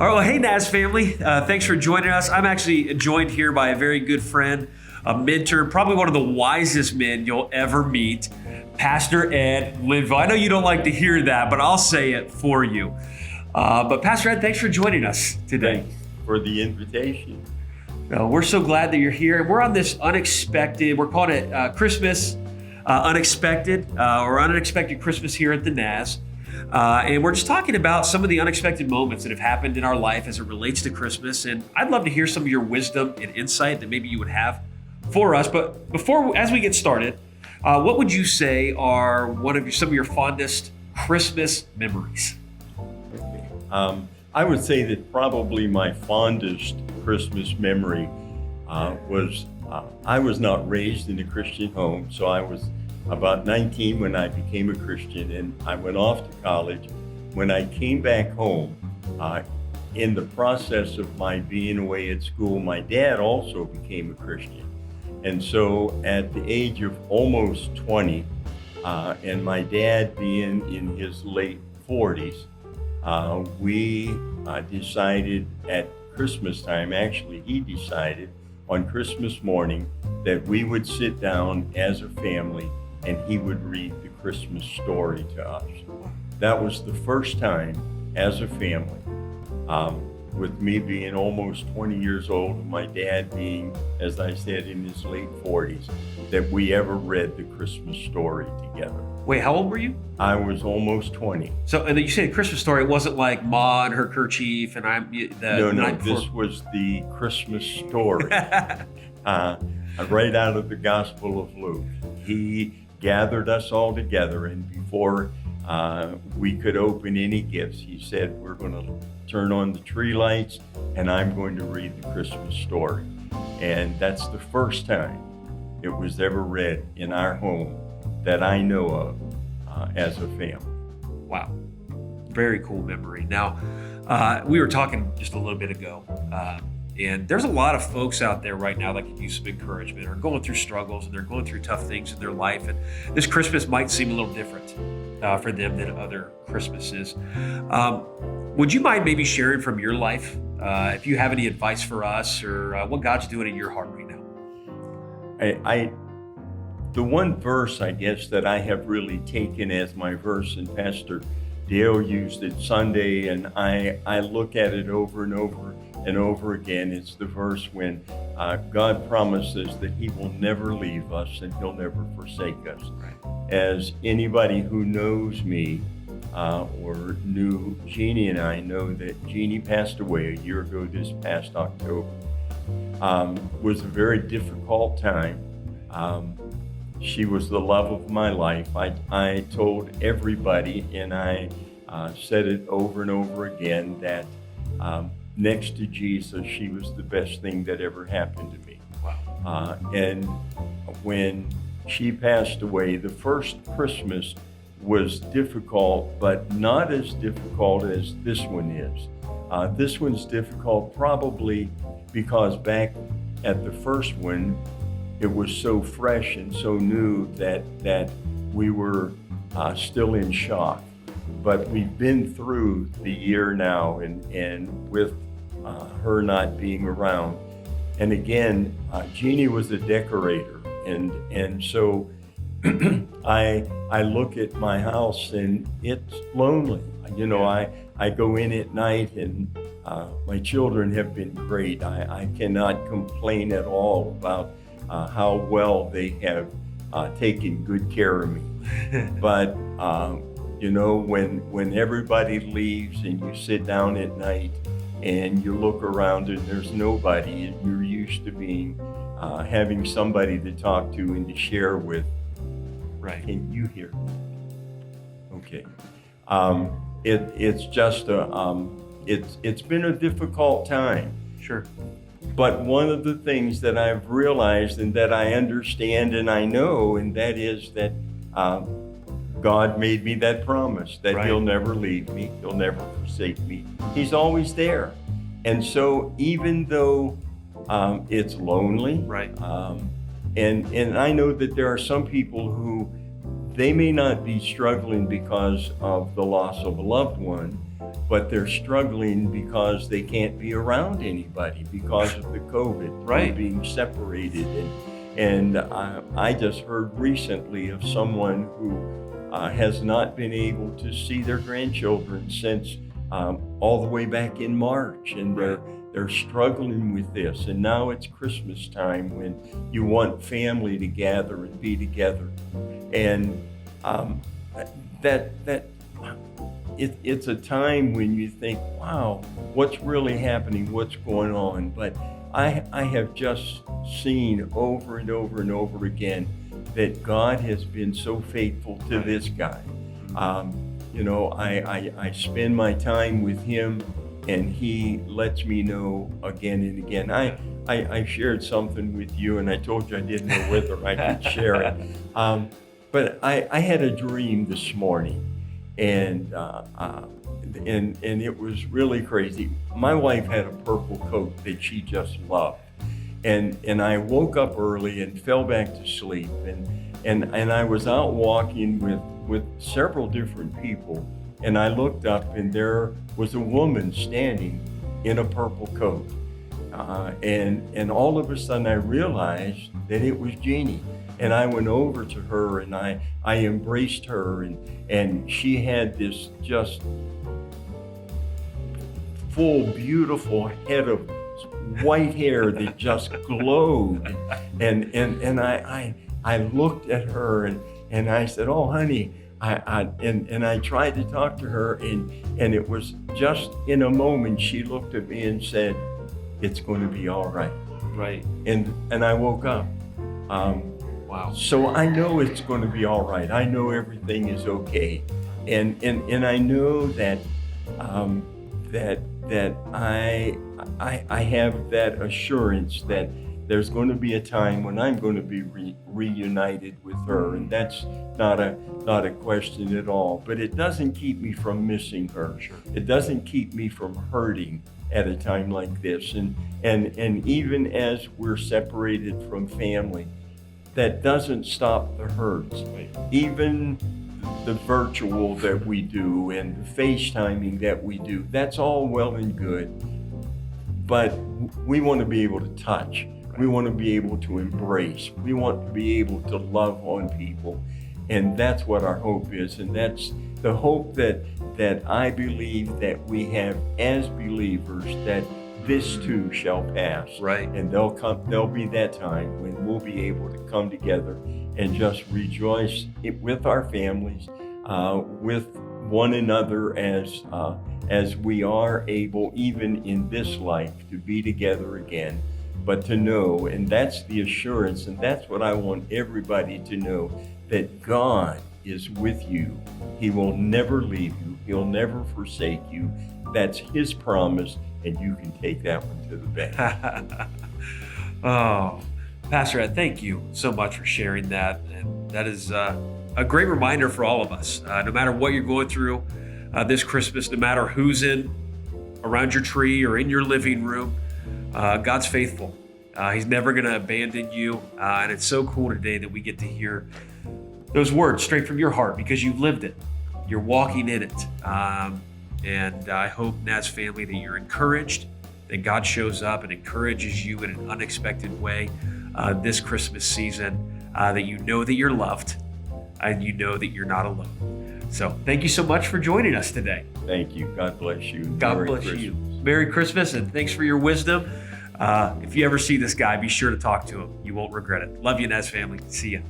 All right, well, hey, Naz family. Thanks for joining us. I'm actually joined here by a very good friend, a mentor, probably one of the wisest men you'll ever meet, Pastor Ed Linville. I know you don't like to hear that, but I'll say it for you. But Pastor Ed, thanks for joining us today. Thanks for the invitation. We're so glad that you're here. We're on this unexpected, we're calling it Christmas Unexpected, or Unexpected Christmas here at the Naz. And we're just talking about some of the unexpected moments that have happened in our life as it relates to Christmas. And I'd love to hear some of your wisdom and insight that maybe you would have for us. But as we get started, what would you say are some of your fondest Christmas memories? I would say that probably my fondest Christmas memory was I was not raised in a Christian home, so I was about 19 when I became a Christian, and I went off to college. When I came back home, in the process of my being away at school, my dad also became a Christian. And so at the age of almost 20, and my dad being in his late 40s, we decided at Christmas time, actually he decided on Christmas morning that we would sit down as a family and he would read the Christmas story to us. That was the first time as a family, with me being almost 20 years old and my dad being, as I said, in his late 40s, that we ever read the Christmas story together. Wait, how old were you? I was almost 20. So, and you said a Christmas story. It wasn't like Ma and her kerchief and No, this was the Christmas story. Right out of the Gospel of Luke. He gathered us all together, and before we could open any gifts, he said, we're going to turn on the tree lights and I'm going to read the Christmas story. And that's the first time it was ever read in our home that I know of as a family. Wow. Very cool memory. Now, we were talking just a little bit ago, and there's a lot of folks out there right now that could use some encouragement or going through struggles and they're going through tough things in their life. And this Christmas might seem a little different for them than other Christmases. Would you mind maybe sharing from your life, if you have any advice for us or what God's doing in your heart right now? The one verse, I guess, that I have really taken as my verse, and Pastor Dale used it Sunday, and I look at it over and over and over again. It's the verse when God promises that he will never leave us and he'll never forsake us. Right. As anybody who knows me or knew Jeannie and I know that Jeannie passed away a year ago this past October. Was a very difficult time. She was the love of my life. I told everybody, and I said it over and over again, that next to Jesus, she was the best thing that ever happened to me. Wow. And when she passed away, the first Christmas was difficult, but not as difficult as this one is. This one's difficult probably because back at the first one, it was so fresh and so new that we were still in shock. But we've been through the year now, and with her not being around. And again, Jeannie was a decorator, and so I look at my house and it's lonely. You know, I go in at night and my children have been great. I cannot complain at all about how well they have taken good care of me. But you know, when everybody leaves and you sit down at night and you look around and there's nobody, and you're used to being having somebody to talk to and to share with. Right. Can you hear me? Okay. It's just it's been a difficult time. Sure. But one of the things that I've realized and that I understand and I know, and that is that God made me that promise that Right. He'll never leave me, He'll never forsake me. He's always there. And so even though it's lonely, Right. and I know that there are some people who they may not be struggling because of the loss of a loved one, but they're struggling because they can't be around anybody because of the COVID, Right. being separated. And I just heard recently of someone who has not been able to see their grandchildren since all the way back in March, and they're struggling with this. And now it's Christmas time when you want family to gather and be together, and it's a time when you think, wow, what's really happening? What's going on? But I have just seen over and over and over again that God has been so faithful to this guy. I spend my time with him, and he lets me know again and again. I shared something with you, and I told you I didn't know whether I could share it. But I had a dream this morning, and it was really crazy. My wife had a purple coat that she just loved, and I woke up early and fell back to sleep, and I was out walking with several different people, and I looked up, and there was a woman standing in a purple coat, and all of a sudden I realized that it was Jeannie. And I went over to her, and I embraced her, and she had this just full, beautiful head of white hair that just glowed. And I looked at her, and I said, "Oh, honey," and I tried to talk to her, and it was just in a moment she looked at me and said, "It's going to be all right." Right. And I woke up. Wow. So I know it's going to be all right. I know everything is okay, and I know that that I have that assurance that there's going to be a time when I'm going to be reunited with her, and that's not a question at all. But it doesn't keep me from missing her. Sure. It doesn't keep me from hurting at a time like this, and even as we're separated from family, that doesn't stop the hurts. Right. Even the virtual that we do and the FaceTiming that we do, that's all well and good. But we want to be able to touch. Right. We want to be able to embrace. We want to be able to love on people. And that's what our hope is. And that's the hope that I believe that we have as believers, that this too shall pass. Right. And there'll be that time when we'll be able to come together and just rejoice with our families, with one another as we are able, even in this life, to be together again. But to know, and that's the assurance, and that's what I want everybody to know, that God is with you. He will never leave you. He'll never forsake you. That's His promise, and you can take that one to the bank. Oh, Pastor Ed, thank you so much for sharing that. And that is a great reminder for all of us. No matter what you're going through this Christmas, no matter who's around your tree or in your living room, God's faithful. He's never going to abandon you. And it's so cool today that we get to hear those words straight from your heart because you've lived it. You're walking in it. And I hope, Naz family, that you're encouraged, that God shows up and encourages you in an unexpected way this Christmas season, that you know that you're loved and you know that you're not alone. So thank you so much for joining us today. Thank you. God bless you. God bless you. Merry Christmas, and thanks for your wisdom. If you ever see this guy, be sure to talk to him. You won't regret it. Love you, Naz family. See ya.